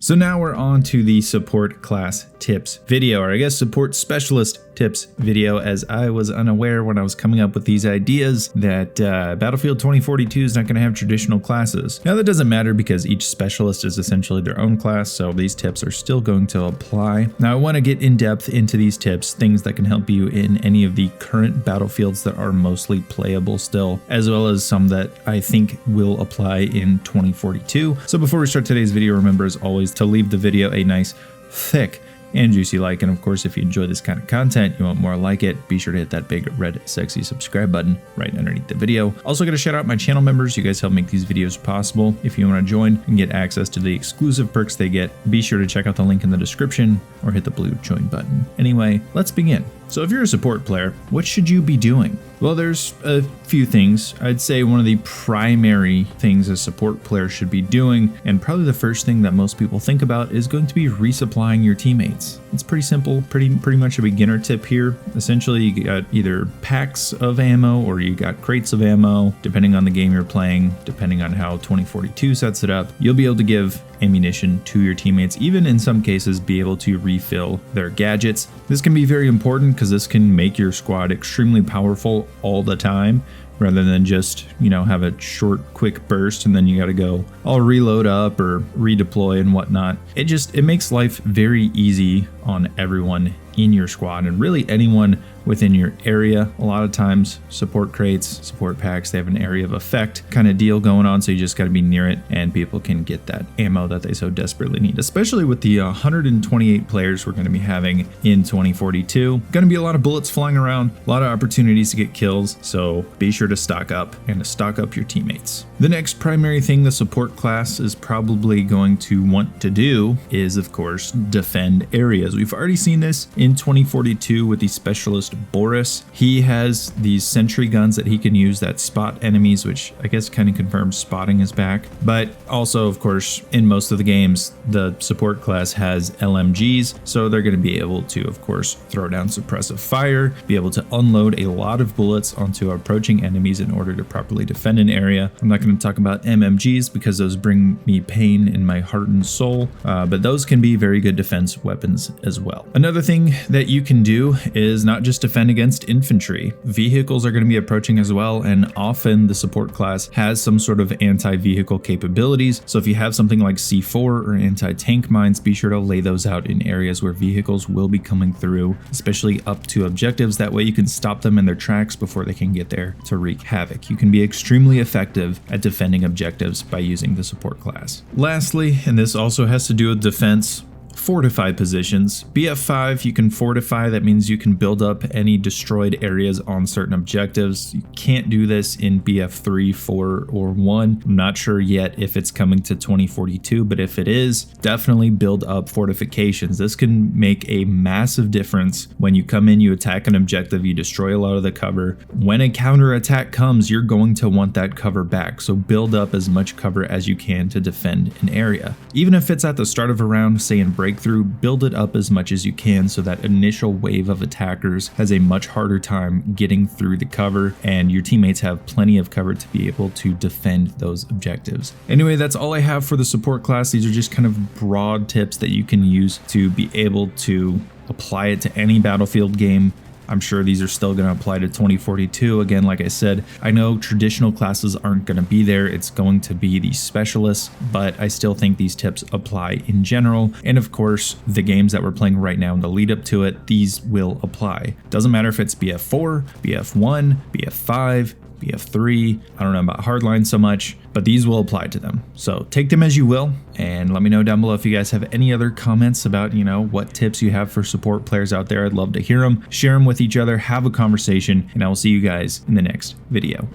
So now we're on to the support class tips video, or I guess support specialist tips video, as I was unaware when I was coming up with these ideas that Battlefield 2042 is not going to have traditional classes. Now that doesn't matter because each specialist is essentially their own class, so these tips are still going to apply. Now I want to get in depth into these tips, things that can help you in any of the current battlefields that are mostly playable still, as well as some that I think will apply in 2042. So before we start today's video, remember as always to leave the video a nice, thick, and juicy like, and of course if you enjoy this kind of content, you want more like it, be sure to hit that big red sexy subscribe button right underneath the video. Also gotta shout out my channel members, you guys help make these videos possible. If you want to join and get access to the exclusive perks they get, be sure to check out the link in the description or hit the blue join button. Anyway, let's begin. So if you're a support player, what should you be doing? Well, there's a few things. I'd say one of the primary things a support player should be doing, and probably the first thing that most people think about, is going to be resupplying your teammates. It's pretty simple, pretty much a beginner tip here. Essentially, you got either packs of ammo or you got crates of ammo, depending on the game you're playing, depending on how 2042 sets it up. You'll be able to give ammunition to your teammates, even in some cases be able to refill their gadgets. This can be very important because this can make your squad extremely powerful all the time, rather than just, have a short, quick burst and then you got to go all reload up or redeploy and whatnot. It makes life very easy on everyone in your squad and really anyone within your area. A lot of times support crates, support packs, they have an area of effect kind of deal going on, so you just got to be near it and people can get that ammo that they so desperately need, especially with the 128 players we're going to be having in 2042. Going to be a lot of bullets flying around, a lot of opportunities to get kills, so be sure to stock up and to stock up your teammates. The next primary thing the support class is probably going to want to do is, of course, defend areas. We've already seen this in 2042 with the specialist Boris. He has these sentry guns that he can use that spot enemies, which I guess kind of confirms spotting is back. But also, of course, in most of the games, the support class has LMGs, so they're going to be able to, of course, throw down suppressive fire, be able to unload a lot of bullets onto approaching enemies in order to properly defend an area. I'm not going to talk about MMGs because those bring me pain in my heart and soul, but those can be very good defense weapons as well. Another thing that you can do is not just defend against infantry. Vehicles are going to be approaching as well, and often the support class has some sort of anti-vehicle capabilities. So if you have something like C4 or anti-tank mines, be sure to lay those out in areas where vehicles will be coming through, especially up to objectives. That way you can stop them in their tracks before they can get there to wreak havoc. You can be extremely effective at defending objectives by using the support class. Lastly, and this also has to do with defense, fortified positions. BF5, you can fortify. That means you can build up any destroyed areas on certain objectives. You can't do this in BF3, 4, or 1. I'm not sure yet if it's coming to 2042, but if it is, definitely build up fortifications. This can make a massive difference when you come in, you attack an objective, you destroy a lot of the cover. When a counter attack comes, you're going to want that cover back, so build up as much cover as you can to defend an area. Even if it's at the start of a round, say in breakthrough, build it up as much as you can so that initial wave of attackers has a much harder time getting through the cover and your teammates have plenty of cover to be able to defend those objectives. Anyway, that's all I have for the support class. These are just kind of broad tips that you can use to be able to apply it to any Battlefield game. I'm sure these are still going to apply to 2042. Again, like I said, I know traditional classes aren't going to be there. It's going to be the specialists, but I still think these tips apply in general. And of course, the games that we're playing right now in the lead up to it, these will apply. Doesn't matter if it's BF4, BF1, BF5, BF3, I don't know about Hardline so much, but these will apply to them. So take them as you will, and let me know down below if you guys have any other comments about, what tips you have for support players out there. I'd love to hear them, share them with each other, have a conversation, and I will see you guys in the next video.